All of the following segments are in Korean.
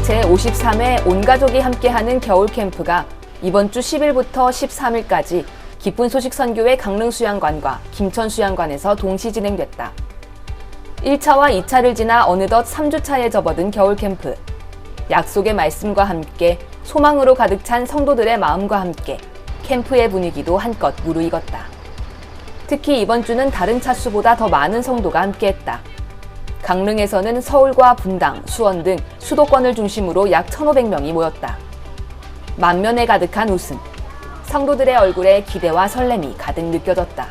제53회 온가족이 함께하는 겨울 캠프가 이번 주 10일부터 13일까지 기쁜 소식 선교회 강릉수양관과 김천수양관에서 동시 진행됐다. 1차와 2차를 지나 어느덧 3주차에 접어든 겨울 캠프. 약속의 말씀과 함께 소망으로 가득 찬 성도들의 마음과 함께 캠프의 분위기도 한껏 무르익었다. 특히 이번 주는 다른 차수보다 더 많은 성도가 함께했다. 강릉에서는 서울과 분당, 수원 등 수도권을 중심으로 약 1,500명이 모였다. 만면에 가득한 웃음, 성도들의 얼굴에 기대와 설렘이 가득 느껴졌다.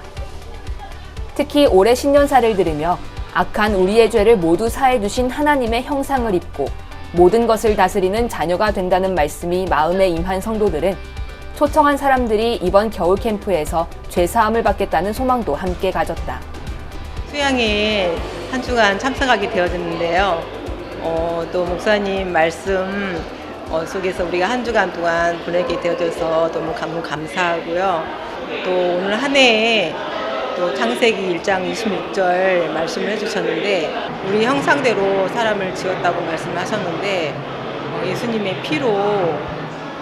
특히 올해 신년사를 들으며 악한 우리의 죄를 모두 사해 주신 하나님의 형상을 입고 모든 것을 다스리는 자녀가 된다는 말씀이 마음에 임한 성도들은 초청한 사람들이 이번 겨울 캠프에서 죄사함을 받겠다는 소망도 함께 가졌다. 수양에 한 주간 참석하게 되어졌는데요. 또 목사님 말씀 속에서 우리가 한 주간 동안 보내게 되어져서 너무 감사하고요. 또 오늘 한 해에 또 창세기 1장 26절 말씀을 해주셨는데 우리 형상대로 사람을 지었다고 말씀하셨는데 예수님의 피로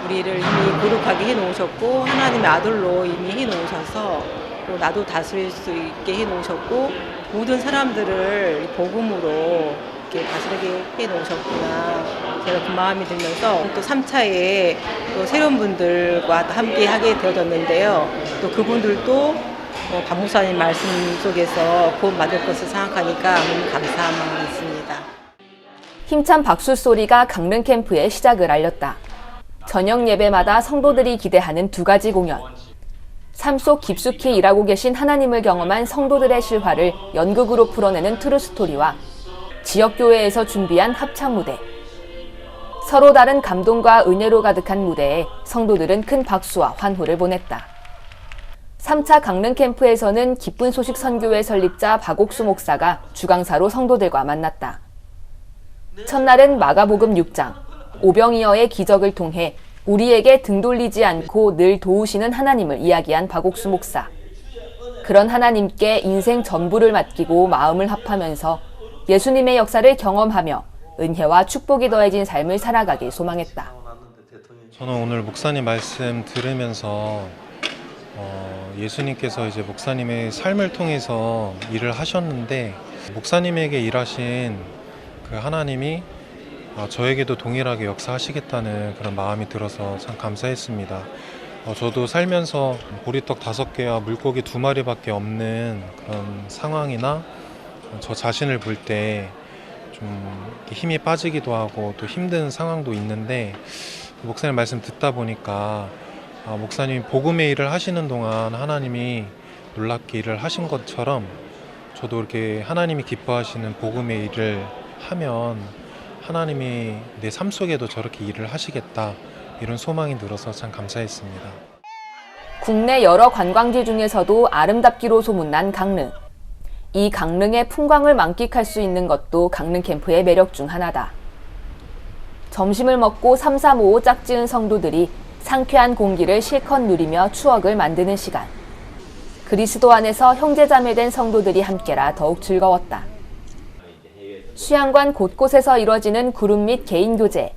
우리를 이미 거룩하게 해놓으셨고 하나님의 아들로 이미 해놓으셔서 또 나도 다스릴 수 있게 해놓으셨고 모든 사람들을 복음으로 이렇게 다스리게 해놓으셨구나. 제가 그 마음이 들면서 또 3차에 또 새로운 분들과 함께 하게 되어졌는데요. 또 그분들도 박목사님 말씀 속에서 구원받을 것을 생각하니까 너무 감사한 마음이 있습니다. 힘찬 박수 소리가 강릉 캠프의 시작을 알렸다. 저녁 예배마다 성도들이 기대하는 두 가지 공연. 삶 속 깊숙이 일하고 계신 하나님을 경험한 성도들의 실화를 연극으로 풀어내는 트루스토리와 지역교회에서 준비한 합창 무대. 서로 다른 감동과 은혜로 가득한 무대에 성도들은 큰 박수와 환호를 보냈다. 3차 강릉 캠프에서는 기쁜 소식 선교회 설립자 박옥수 목사가 주강사로 성도들과 만났다. 첫날은 마가복음 6장, 오병이어의 기적을 통해 우리에게 등 돌리지 않고 늘 도우시는 하나님을 이야기한 박옥수 목사. 그런 하나님께 인생 전부를 맡기고 마음을 합하면서 예수님의 역사를 경험하며 은혜와 축복이 더해진 삶을 살아가길 소망했다. 저는 오늘 목사님 말씀 들으면서 예수님께서 이제 목사님의 삶을 통해서 일을 하셨는데 목사님에게 일하신 그 하나님이 저에게도 동일하게 역사하시겠다는 그런 마음이 들어서 참 감사했습니다. 저도 살면서 보리떡 5개와 물고기 2마리밖에 없는 그런 상황이나 저 자신을 볼 때 좀 힘이 빠지기도 하고 또 힘든 상황도 있는데 목사님 말씀 듣다 보니까 목사님이 복음의 일을 하시는 동안 하나님이 놀랍게 일을 하신 것처럼 저도 이렇게 하나님이 기뻐하시는 복음의 일을 하면 하나님이 내 삶 속에도 저렇게 일을 하시겠다 이런 소망이 들어서 참 감사했습니다. 국내 여러 관광지 중에서도 아름답기로 소문난 강릉. 이 강릉의 풍광을 만끽할 수 있는 것도 강릉 캠프의 매력 중 하나다. 점심을 먹고 335 짝지은 성도들이 상쾌한 공기를 실컷 누리며 추억을 만드는 시간. 그리스도 안에서 형제자매된 성도들이 함께라 더욱 즐거웠다. 수양관 곳곳에서 이뤄지는 그룹 및 개인 교제.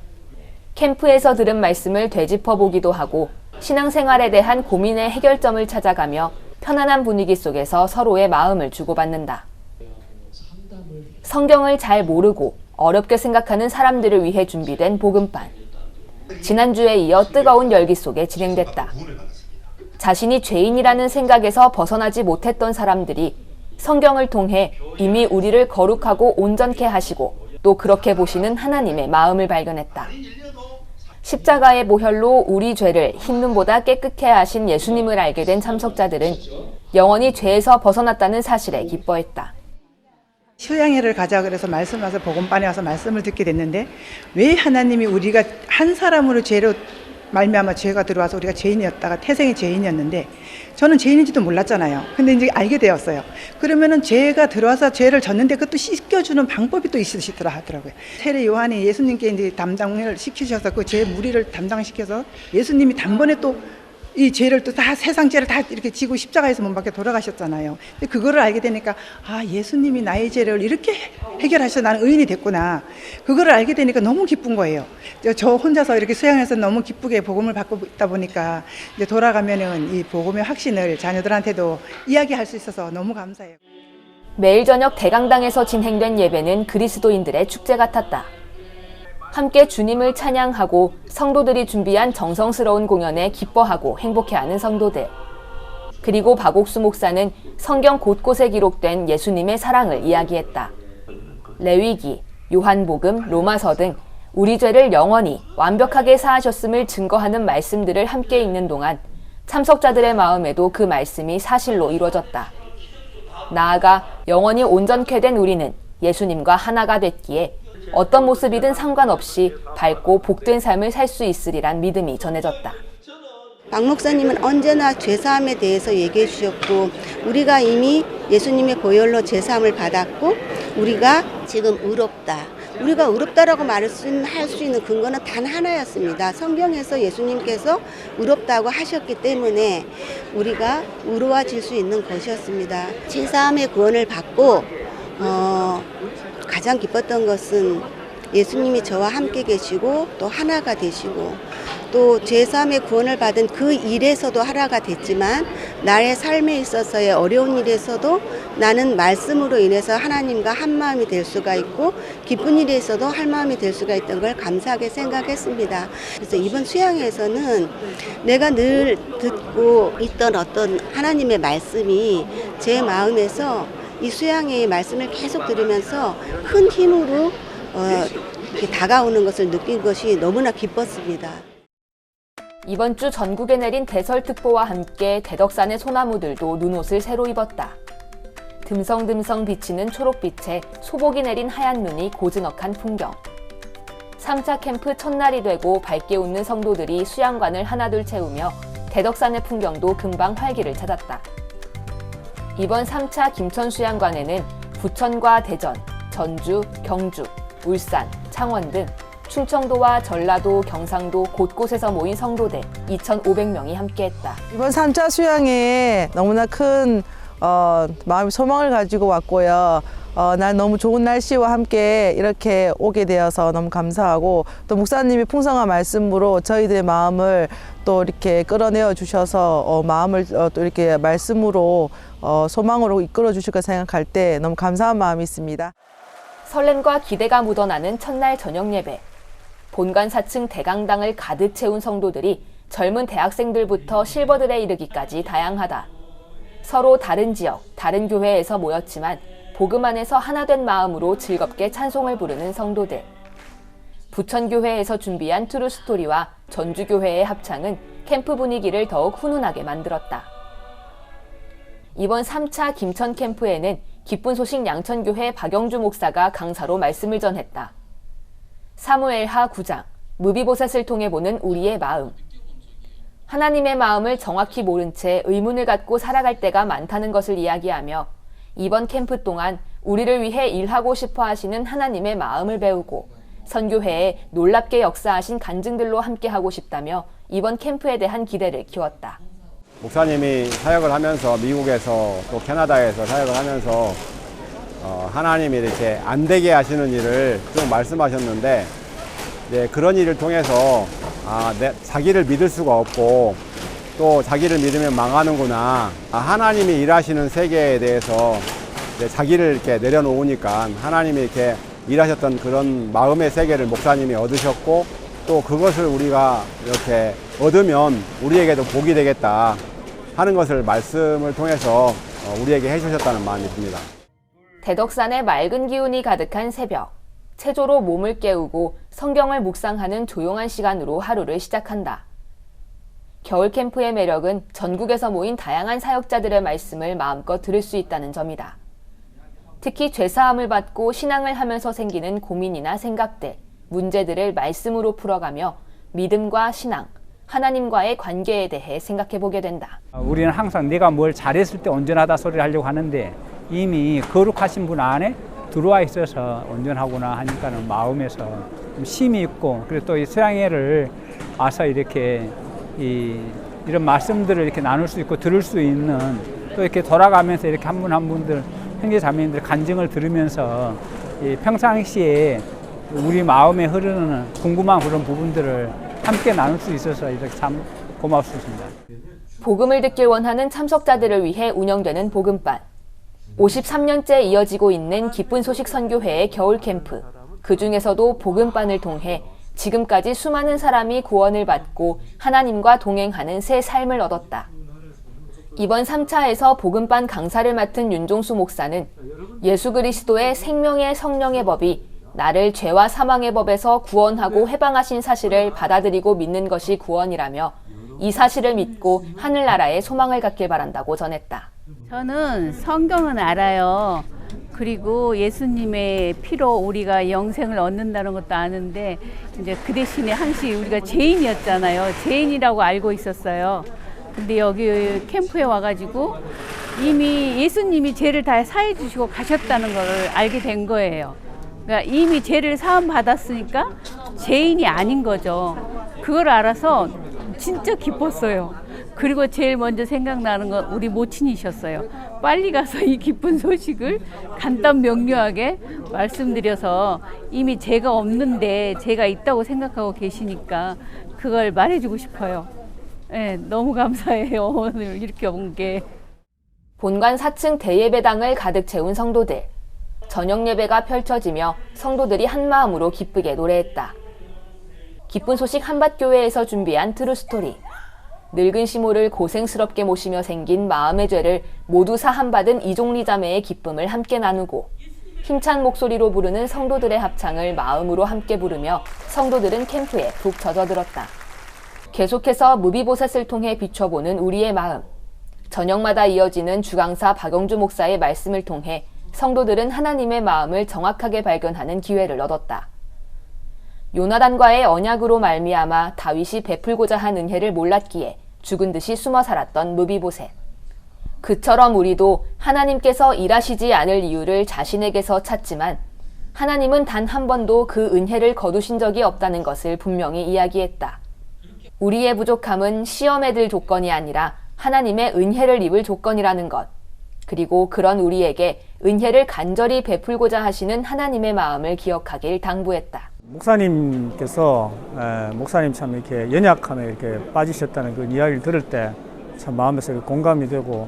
캠프에서 들은 말씀을 되짚어보기도 하고 신앙생활에 대한 고민의 해결점을 찾아가며 편안한 분위기 속에서 서로의 마음을 주고받는다. 성경을 잘 모르고 어렵게 생각하는 사람들을 위해 준비된 복음반. 지난주에 이어 뜨거운 열기 속에 진행됐다. 자신이 죄인이라는 생각에서 벗어나지 못했던 사람들이 성경을 통해 이미 우리를 거룩하고 온전케 하시고 또 그렇게 보시는 하나님의 마음을 발견했다. 십자가의 보혈로 우리 죄를 흰눈보다 깨끗게 하신 예수님을 알게 된 참석자들은 영원히 죄에서 벗어났다는 사실에 기뻐했다. 휴양회를 가자 그래서 말씀 와서 복음반에 와서 말씀을 듣게 됐는데 왜 하나님이 우리가 한 사람으로 죄로 말미암아 죄가 들어와서 우리가 죄인이었다가 태생의 죄인이었는데 저는 죄인인지도 몰랐잖아요. 근데 이제 알게 되었어요. 그러면은 죄가 들어와서 죄를 졌는데 그것도 씻겨주는 방법이 또 있으시더라 하더라고요. 세례 요한이 예수님께 이제 담당을 시키셔서 그 죄 무리를 담당시켜서 예수님이 단번에 또 이 죄를 또 다 세상 죄를 다 이렇게 지고 십자가에서 못 박혀 돌아가셨잖아요. 근데 그거를 알게 되니까 아, 예수님이 나의 죄를 이렇게 해결하셔서 나는 의인이 됐구나. 그거를 알게 되니까 너무 기쁜 거예요. 저 혼자서 이렇게 수양해서 너무 기쁘게 복음을 받고 있다 보니까 이제 돌아가면은 이 복음의 확신을 자녀들한테도 이야기할 수 있어서 너무 감사해요. 매일 저녁 대강당에서 진행된 예배는 그리스도인들의 축제 같았다. 함께 주님을 찬양하고 성도들이 준비한 정성스러운 공연에 기뻐하고 행복해하는 성도들. 그리고 박옥수 목사는 성경 곳곳에 기록된 예수님의 사랑을 이야기했다. 레위기, 요한복음, 로마서 등 우리 죄를 영원히 완벽하게 사하셨음을 증거하는 말씀들을 함께 읽는 동안 참석자들의 마음에도 그 말씀이 사실로 이루어졌다. 나아가 영원히 온전케 된 우리는 예수님과 하나가 됐기에 어떤 모습이든 상관없이 밝고 복된 삶을 살 수 있으리란 믿음이 전해졌다. 박 목사님은 언제나 죄사함에 대해서 얘기해 주셨고 우리가 이미 예수님의 보혈로 죄사함을 받았고 우리가 지금 의롭다. 우리가 의롭다라고 할 수 있는 근거는 단 하나였습니다. 성경에서 예수님께서 의롭다고 하셨기 때문에 우리가 의로워질 수 있는 것이었습니다. 죄사함의 구원을 받고 가장 기뻤던 것은 예수님이 저와 함께 계시고 또 하나가 되시고 또 죄사함의 구원을 받은 그 일에서도 하나가 됐지만 나의 삶에 있어서의 어려운 일에서도 나는 말씀으로 인해서 하나님과 한 마음이 될 수가 있고 기쁜 일에서도 한 마음이 될 수가 있던 걸 감사하게 생각했습니다. 그래서 이번 수양에서는 내가 늘 듣고 있던 어떤 하나님의 말씀이 제 마음에서 이 수양의 말씀을 계속 들으면서 큰 힘으로 이렇게 다가오는 것을 느낀 것이 너무나 기뻤습니다. 이번 주 전국에 내린 대설특보와 함께 대덕산의 소나무들도 눈옷을 새로 입었다. 듬성듬성 비치는 초록빛에 소복이 내린 하얀 눈이 고즈넉한 풍경. 3차 캠프 첫날이 되고 밝게 웃는 성도들이 수양관을 하나둘 채우며 대덕산의 풍경도 금방 활기를 찾았다. 이번 3차 김천 수양관에는 부천과 대전, 전주, 경주, 울산, 창원 등 충청도와 전라도, 경상도 곳곳에서 모인 성도들 2,500명이 함께했다. 이번 3차 수양회에 너무나 큰 마음의 소망을 가지고 왔고요. 날 너무 좋은 날씨와 함께 이렇게 오게 되어서 너무 감사하고 또 목사님이 풍성한 말씀으로 저희들의 마음을 또 이렇게 끌어내어 주셔서 마음을 또 이렇게 말씀으로 소망으로 이끌어 주실 거 생각할 때 너무 감사한 마음이 있습니다. 설렘과 기대가 묻어나는 첫날 저녁 예배. 본관 4층 대강당을 가득 채운 성도들이 젊은 대학생들부터 실버들에 이르기까지 다양하다. 서로 다른 지역, 다른 교회에서 모였지만 복음 안에서 하나 된 마음으로 즐겁게 찬송을 부르는 성도들. 부천교회에서 준비한 트루스토리와 전주교회의 합창은 캠프 분위기를 더욱 훈훈하게 만들었다. 이번 3차 김천 캠프에는 기쁜 소식 양천교회 박영주 목사가 강사로 말씀을 전했다. 사무엘하 9장, 무비보셋을 통해 보는 우리의 마음. 하나님의 마음을 정확히 모른 채 의문을 갖고 살아갈 때가 많다는 것을 이야기하며 이번 캠프 동안 우리를 위해 일하고 싶어 하시는 하나님의 마음을 배우고 선교회에 놀랍게 역사하신 간증들로 함께하고 싶다며 이번 캠프에 대한 기대를 키웠다. 목사님이 사역을 하면서 미국에서 또 캐나다에서 사역을 하면서 하나님이 이렇게 안 되게 하시는 일을 좀 말씀하셨는데 이제 그런 일을 통해서 자기를 믿을 수가 없고 또 자기를 믿으면 망하는구나. 하나님이 일하시는 세계에 대해서 이제 자기를 이렇게 내려놓으니까 하나님이 이렇게 일하셨던 그런 마음의 세계를 목사님이 얻으셨고 또 그것을 우리가 이렇게 얻으면 우리에게도 복이 되겠다 하는 것을 말씀을 통해서 우리에게 해주셨다는 마음이 듭니다. 대덕산의 맑은 기운이 가득한 새벽, 체조로 몸을 깨우고 성경을 묵상하는 조용한 시간으로 하루를 시작한다. 겨울 캠프의 매력은 전국에서 모인 다양한 사역자들의 말씀을 마음껏 들을 수 있다는 점이다. 특히 죄사함을 받고 신앙을 하면서 생기는 고민이나 생각들, 문제들을 말씀으로 풀어가며 믿음과 신앙, 하나님과의 관계에 대해 생각해보게 된다. 우리는 항상 내가 뭘 잘했을 때 온전하다 소리를 하려고 하는데 이미 거룩하신 분 안에 들어와 있어서 온전하구나 하니까는 마음에서 좀 힘이 있고 그리고 또 이 수양회를 와서 이렇게 이런 말씀들을 이렇게 나눌 수 있고 들을 수 있는, 또 이렇게 돌아가면서 이렇게 한 분 한 분들 형제 자매님들 간증을 들으면서 이 평상시에 우리 마음에 흐르는 궁금한 그런 부분들을 함께 나눌 수 있어서 이렇게 참 고맙습니다. 복음을 듣길 원하는 참석자들을 위해 운영되는 복음반. 53년째 이어지고 있는 기쁜 소식 선교회의 겨울 캠프. 그 중에서도 복음반을 통해 지금까지 수많은 사람이 구원을 받고 하나님과 동행하는 새 삶을 얻었다. 이번 3차에서 복음반 강사를 맡은 윤종수 목사는 예수 그리스도의 생명의 성령의 법이 나를 죄와 사망의 법에서 구원하고 해방하신 사실을 받아들이고 믿는 것이 구원이라며 이 사실을 믿고 하늘나라에 소망을 갖길 바란다고 전했다. 저는 성경은 알아요. 그리고 예수님의 피로 우리가 영생을 얻는다는 것도 아는데 이제 그 대신에 항시 우리가 죄인이었잖아요. 죄인이라고 알고 있었어요. 근데 여기 캠프에 와가지고 이미 예수님이 죄를 다 사해 주시고 가셨다는 걸 알게 된 거예요. 그러니까 이미 죄를 사함 받았으니까 죄인이 아닌 거죠. 그걸 알아서 진짜 기뻤어요. 그리고 제일 먼저 생각나는 건 우리 모친이셨어요. 빨리 가서 이 기쁜 소식을 간단 명료하게 말씀드려서 이미 죄가 없는데 죄가 있다고 생각하고 계시니까 그걸 말해주고 싶어요. 네, 너무 감사해요. 오늘 이렇게 온 게. 본관 4층 대예배당을 가득 채운 성도들. 저녁 예배가 펼쳐지며 성도들이 한마음으로 기쁘게 노래했다. 기쁜 소식 한밭교회에서 준비한 트루스토리. 늙은 시모를 고생스럽게 모시며 생긴 마음의 죄를 모두 사함받은 이종리 자매의 기쁨을 함께 나누고 힘찬 목소리로 부르는 성도들의 합창을 마음으로 함께 부르며 성도들은 캠프에 푹 젖어들었다. 계속해서 무비보셋을 통해 비춰보는 우리의 마음. 저녁마다 이어지는 주강사 박영주 목사의 말씀을 통해 성도들은 하나님의 마음을 정확하게 발견하는 기회를 얻었다. 요나단과의 언약으로 말미암아 다윗이 베풀고자 한 은혜를 몰랐기에 죽은 듯이 숨어 살았던 무비보셋. 그처럼 우리도 하나님께서 일하시지 않을 이유를 자신에게서 찾지만 하나님은 단 한 번도 그 은혜를 거두신 적이 없다는 것을 분명히 이야기했다. 우리의 부족함은 시험에 들 조건이 아니라 하나님의 은혜를 입을 조건이라는 것. 그리고 그런 우리에게 은혜를 간절히 베풀고자 하시는 하나님의 마음을 기억하길 당부했다. 목사님께서 목사님 참 이렇게 연약함에 이렇게 빠지셨다는 그 이야기를 들을 때 참 마음에서 공감이 되고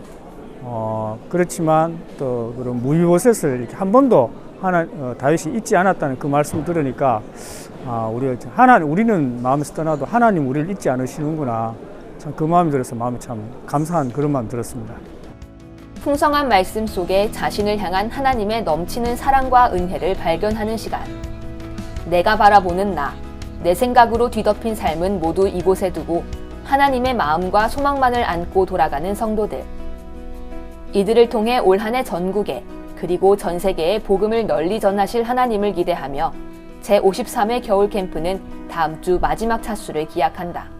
그렇지만 또 그런 무비보셋을 이렇게 한 번도 다윗이 잊지 않았다는 그 말씀을 들으니까 우리는 마음에서 떠나도 하나님 우리를 잊지 않으시는구나. 참 그 마음이 들어서 마음이 참 감사한 그런 마음 들었습니다. 풍성한 말씀 속에 자신을 향한 하나님의 넘치는 사랑과 은혜를 발견하는 시간. 내가 바라보는 나, 내 생각으로 뒤덮인 삶은 모두 이곳에 두고 하나님의 마음과 소망만을 안고 돌아가는 성도들. 이들을 통해 올 한 해 전국에 그리고 전 세계에 복음을 널리 전하실 하나님을 기대하며 제53회 겨울 캠프는 다음 주 마지막 차수를 기약한다.